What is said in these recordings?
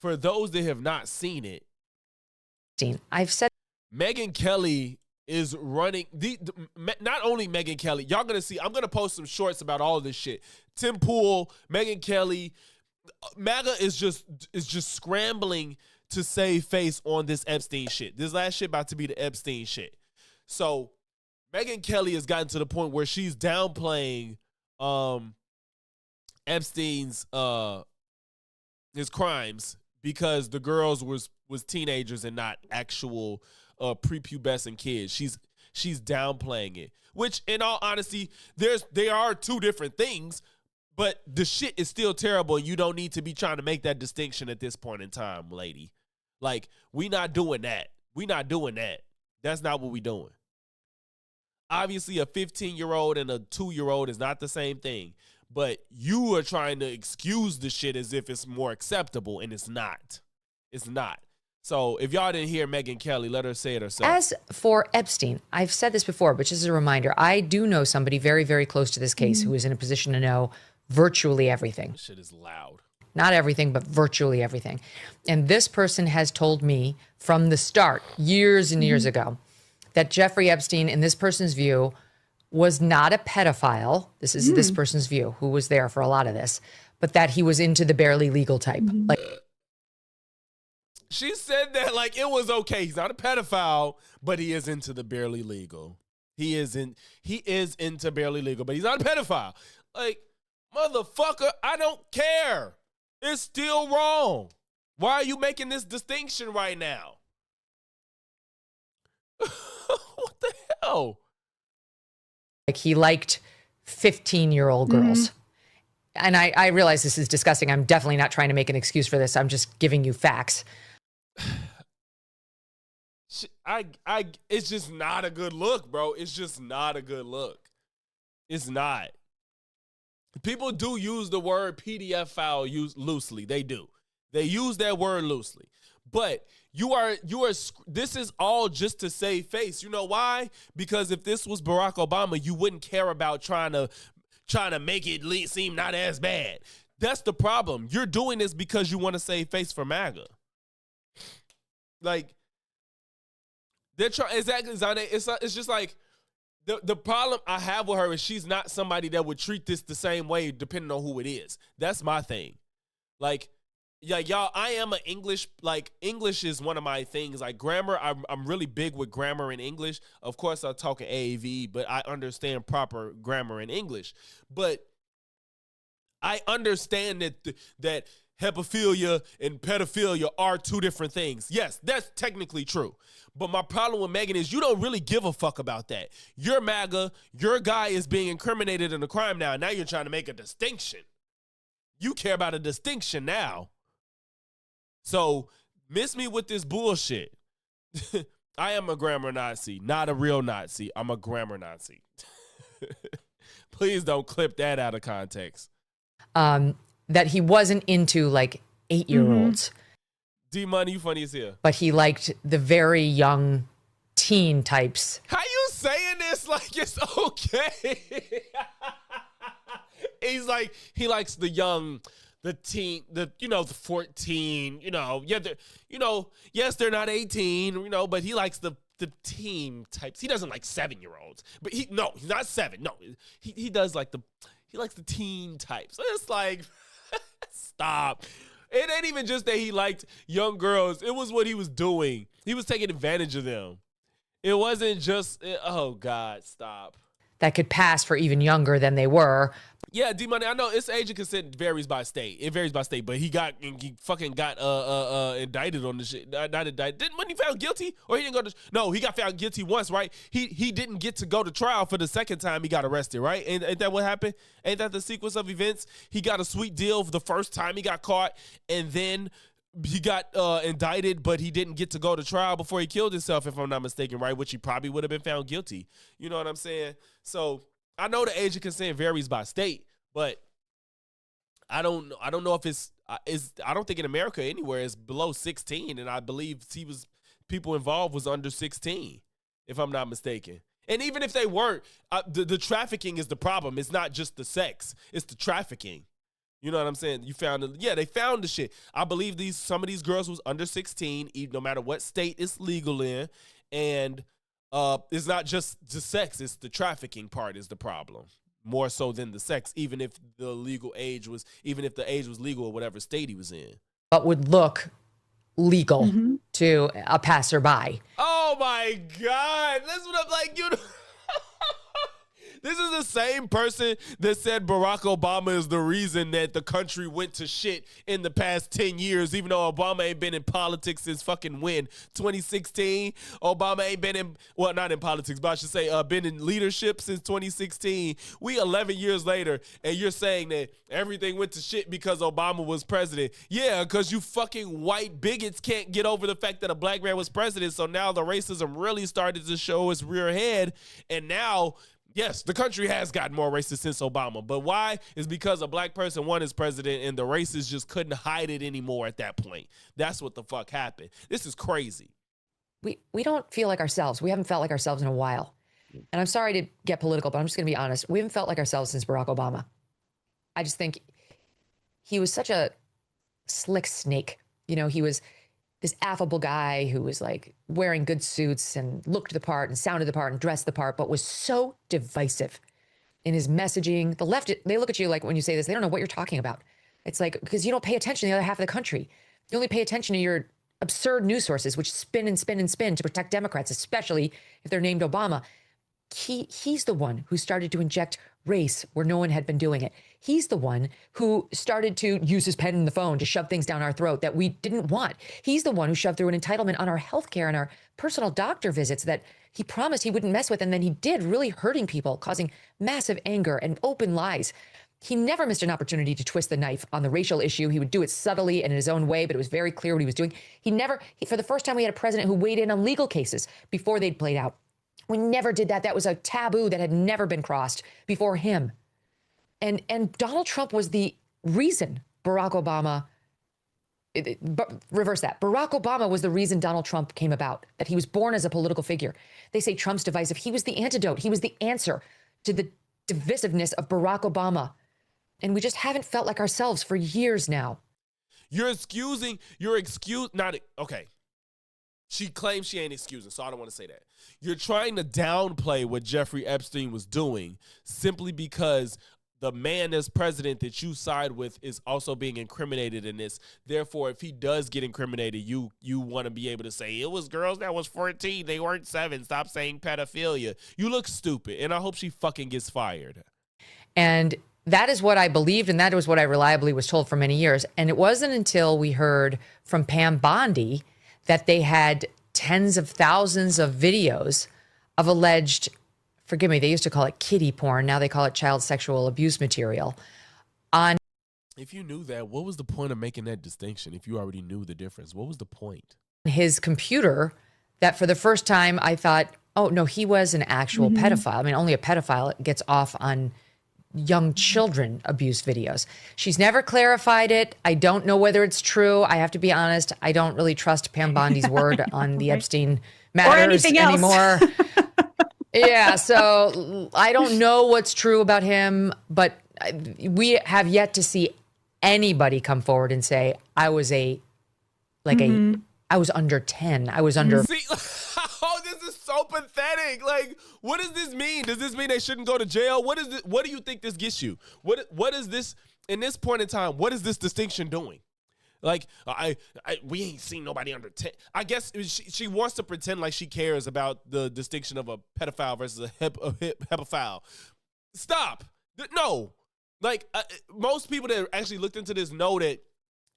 for those that have not seen it, I've said Megyn Kelly is running not only Megyn Kelly. Y'all gonna see. I'm gonna post some shorts about all of this shit. Tim Pool, Megyn Kelly, MAGA is just scrambling to save face on this Epstein shit. This last shit about to be the Epstein shit. So Megyn Kelly has gotten to the point where she's downplaying Epstein's his crimes because the girls was teenagers and not actual prepubescent kids. She's downplaying it, which in all honesty, they are two different things, but the shit is still terrible. You don't need to be trying to make that distinction at this point in time, lady. Like, we not doing that. We not doing that. That's not what we doing. Obviously, a 15-year-old and a 2-year-old is not the same thing, but you are trying to excuse the shit as if it's more acceptable, and it's not. It's not. So if y'all didn't hear Megyn Kelly, let her say it herself. As for Epstein, I've said this before, but just as a reminder, I do know somebody very, very close to this case who is in a position to know virtually everything. This shit is loud. Not everything, but virtually everything. And this person has told me from the start, years and years ago, that Jeffrey Epstein, in this person's view, was not a pedophile. This is this person's view, who was there for a lot of this, but that he was into the barely legal type. Like, she said that like it was okay. He's not a pedophile, but he is into the barely legal. He is into barely legal, but he's not a pedophile. Like, motherfucker, I don't care. It's still wrong. Why are you making this distinction right now? What the hell? Like, he liked 15-year-old girls. And I realize this is disgusting. I'm definitely not trying to make an excuse for this. I'm just giving you facts. It's just not a good look, bro. It's just not a good look. It's not. People do use the word PDF file loosely. They do. They use that word loosely. But this is all just to save face. You know why? Because if this was Barack Obama, you wouldn't care about trying to make it seem not as bad. That's the problem. You're doing this because you want to save face for MAGA. Like, they're trying, exactly, Zane. It's just like, the problem I have with her is she's not somebody that would treat this the same way depending on who it is. That's my thing. Like, yeah, y'all, I am an English is one of my things. Like, grammar, I'm really big with grammar in English. Of course, I talk in AAV, but I understand proper grammar in English. But I understand that hepaphilia and pedophilia are two different things. Yes, that's technically true. But my problem with Megyn is you don't really give a fuck about that. You're MAGA. Your guy is being incriminated in a crime now. Now you're trying to make a distinction. You care about a distinction now. So miss me with this bullshit. I am a grammar Nazi, not a real Nazi. I'm a grammar Nazi. Please don't clip that out of context. That he wasn't into like 8-year-olds. D-Money, you funny as hell. But he liked the very young teen types. How you saying this like it's okay? He's like, he likes the young, the teen, the 14, yes, they're not 18, but he likes the teen types. He doesn't like 7-year-olds. But he's not 7. No, he does like he likes the teen types. It's like, stop. It ain't even just that he liked young girls. It was what he was doing. He was taking advantage of them. It wasn't just, oh, God, stop. That could pass for even younger than they were. Yeah, D-Money, I know its age of consent varies by state. It varies by state, but he fucking got indicted on the shit. Not indicted. When he found guilty? Or he didn't go to, no, he got found guilty once, right? He didn't get to go to trial for the second time he got arrested, right? Ain't that what happened? Ain't that the sequence of events? He got a sweet deal for the first time he got caught, and then he got indicted, but he didn't get to go to trial before he killed himself, if I'm not mistaken, right? Which he probably would have been found guilty. You know what I'm saying? So I know the age of consent varies by state, but I don't know if it's I don't think in America anywhere it's below 16, and I believe people involved was under 16, if I'm not mistaken. And even if they weren't, the trafficking is the problem. It's not just the sex; it's the trafficking. You know what I'm saying? You found it. Yeah, they found the shit. I believe some of these girls was under 16, even no matter what state it's legal in. And it's not just the sex, it's the trafficking part is the problem. More so than the sex, even if the age was legal or whatever state he was in. But would look legal to a passerby. Oh my God. That's what I'm like, This is the same person that said Barack Obama is the reason that the country went to shit in the past 10 years, even though Obama ain't been in politics since fucking when? 2016? Obama ain't been in, well, not in politics, but I should say been in leadership since 2016. We 11 years later, and you're saying that everything went to shit because Obama was president. Yeah, because you fucking white bigots can't get over the fact that a black man was president, so now the racism really started to show its rear head, and now... Yes, the country has gotten more racist since Obama, but why? Is because a black person won as president and the racists just couldn't hide it anymore at that point. That's what the fuck happened. This is crazy. We don't feel like ourselves. We haven't felt like ourselves in a while. And I'm sorry to get political, but I'm just going to be honest. We haven't felt like ourselves since Barack Obama. I just think he was such a slick snake. You know, he was this affable guy who was like wearing good suits and looked the part and sounded the part and dressed the part, but was so divisive in his messaging. The left, they look at you like when you say this, they don't know what you're talking about. It's like, because you don't pay attention to the other half of the country. You only pay attention to your absurd news sources, which spin and spin and spin to protect Democrats, especially if they're named Obama. He's the one who started to inject race where no one had been doing it. He's the one who started to use his pen and the phone to shove things down our throat that we didn't want. He's the one who shoved through an entitlement on our healthcare and our personal doctor visits that he promised he wouldn't mess with, and then he did, really hurting people, causing massive anger and open lies. He never missed an opportunity to twist the knife on the racial issue. He would do it subtly and in his own way, but it was very clear what he was doing. For the first time, we had a president who weighed in on legal cases before they'd played out. We never did that. That was a taboo that had never been crossed before him. And Donald Trump was the reason Barack Obama, reverse that. Barack Obama was the reason Donald Trump came about, that he was born as a political figure. They say Trump's divisive. He was the antidote. He was the answer to the divisiveness of Barack Obama. And we just haven't felt like ourselves for years now. Okay. She claims she ain't excusing, so I don't want to say that. You're trying to downplay what Jeffrey Epstein was doing simply because the man as president that you side with is also being incriminated in this. Therefore, if he does get incriminated, you want to be able to say, it was girls that was 14. They weren't 7. Stop saying pedophilia. You look stupid, and I hope she fucking gets fired. And that is what I believed, and that was what I reliably was told for many years. And it wasn't until we heard from Pam Bondi that they had tens of thousands of videos of alleged, forgive me, they used to call it kiddie porn. Now they call it child sexual abuse material. If you knew that, what was the point of making that distinction? If you already knew the difference, what was the point? His computer, that for the first time I thought, oh no, he was an actual pedophile. I mean, only a pedophile gets off on young children abuse videos. She's never clarified it. I don't know whether it's true. I have to be honest. I don't really trust Pam Bondi's word on the Epstein matters anymore. Yeah, so I don't know what's true about him, but we have yet to see anybody come forward and say, I was I was under 10. I was under. See, oh, this is so pathetic. Like, what does this mean? Does this mean they shouldn't go to jail? What is it? What do you think this gets you? What is this in this point in time? What is this distinction doing? Like, we ain't seen nobody under 10. I guess she wants to pretend like she cares about the distinction of a pedophile versus a hepophile. Stop. No. Like, most people that actually looked into this know that,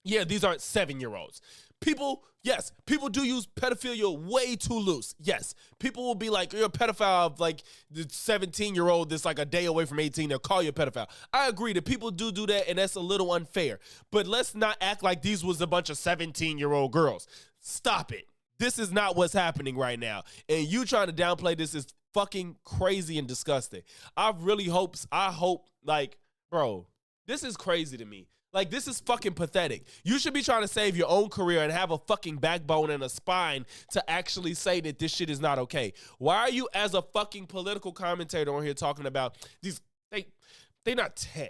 yeah, these aren't 7-year-olds. People do use pedophilia way too loose. Yes, people will be like, you're a pedophile of like the 17-year-old that's like a day away from 18. They'll call you a pedophile. I agree that people do that, and that's a little unfair. But let's not act like these was a bunch of 17-year-old girls. Stop it. This is not what's happening right now. And you trying to downplay this is fucking crazy and disgusting. I hope, like, bro, this is crazy to me. Like, this is fucking pathetic. You should be trying to save your own career and have a fucking backbone and a spine to actually say that this shit is not okay. Why are you, as a fucking political commentator, on here talking about these? They're not 10.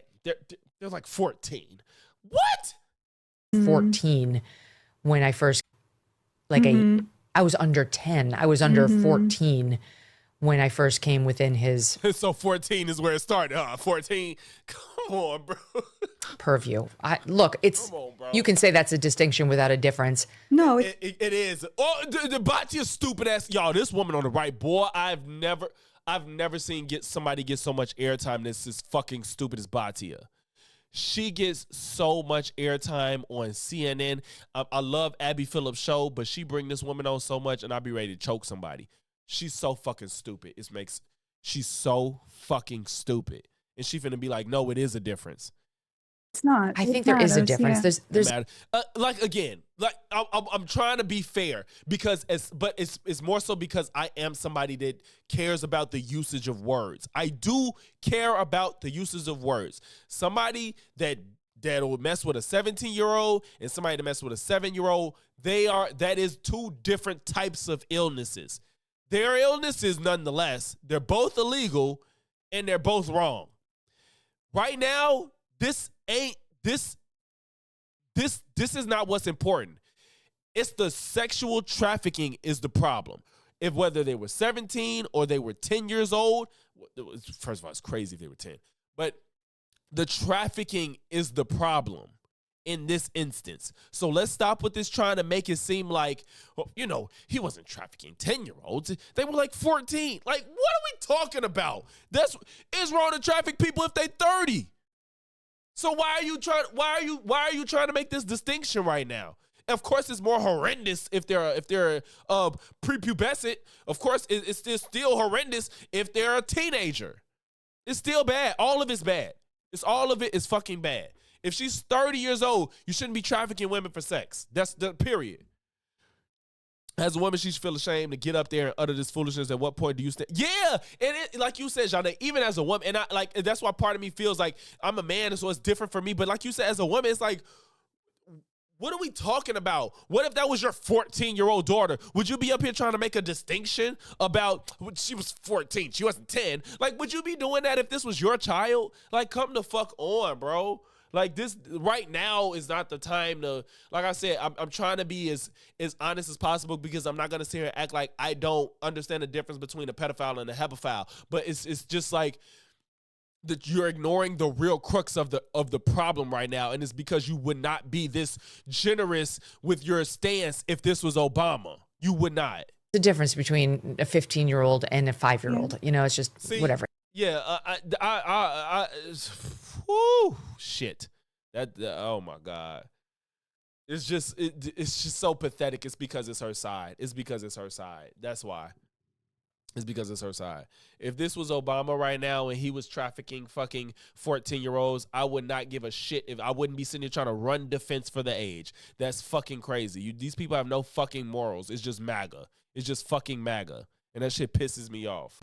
They're like 14. What? 14 when I first, like I was under 10. I was under 14 when I first came within his So 14 is where it started, huh? 14? Come on, bro. purview. Look, it's, Come on, bro. you can say that's a distinction without a difference. No, It is. Oh, the Batia stupid ass. Y'all, this woman on the right, boy, I've never seen somebody get so much airtime that's as fucking stupid as Batia. She gets so much airtime on CNN. I love Abby Phillips' show, but she bring this woman on so much, and I'll be ready to choke somebody. She's so fucking stupid. She's so fucking stupid. And she finna be like, no, it is a difference. it's not. I It think there is a matters, difference. yeah. There's Like again, like I'm trying to be fair because it's more so because I am somebody that cares about the usage of words. I do care about the usage of words. Somebody that'll mess with a 17-year-old and somebody that mess with a 7-year-old, that is two different types of illnesses. They're illnesses nonetheless. They're both illegal and they're both wrong. Right now, this is not what's important. It's the sexual trafficking is the problem. If whether they were 17 or they were 10 years old, first of all, it's crazy if they were 10. But the trafficking is the problem in this instance. So let's stop with this trying to make it seem like, well, he wasn't trafficking 10-year-olds. They were like 14. Like, what are we talking about? It's wrong to traffic people if they 30. So why are you trying to make this distinction right now? Of course, it's more horrendous if they're prepubescent. Of course, it's still horrendous if they're a teenager. It's still bad. All of it's bad. All of it is fucking bad. If she's 30 years old, you shouldn't be trafficking women for sex. That's the period. As a woman, she should feel ashamed to get up there and utter this foolishness. At what point do you stand? Yeah, and like you said, Janae, even as a woman, and that's why part of me feels like I'm a man, and so it's different for me. But like you said, as a woman, it's like, what are we talking about? What if that was your 14-year-old daughter? Would you be up here trying to make a distinction about she was 14, she wasn't 10? Like, would you be doing that if this was your child? Like, come the fuck on, bro. Like, this right now is not the time to, like I said, I'm trying to be as honest as possible because I'm not going to sit here and act like I don't understand the difference between a pedophile and a hebephile. But it's just like that you're ignoring the real crux of the problem right now. And it's because you would not be this generous with your stance if this was Obama. You would not. the difference between a 15-year-old and a 5-year-old. It's just whatever. Yeah, whoo, shit. Oh my God. It's just so pathetic. It's because it's her side. That's why. It's because it's her side. If this was Obama right now and he was trafficking fucking 14-year-olds, I would not give a shit. If I wouldn't be sitting here trying to run defense for the age. That's fucking crazy. These people have no fucking morals. It's just MAGA. It's just fucking MAGA. And that shit pisses me off.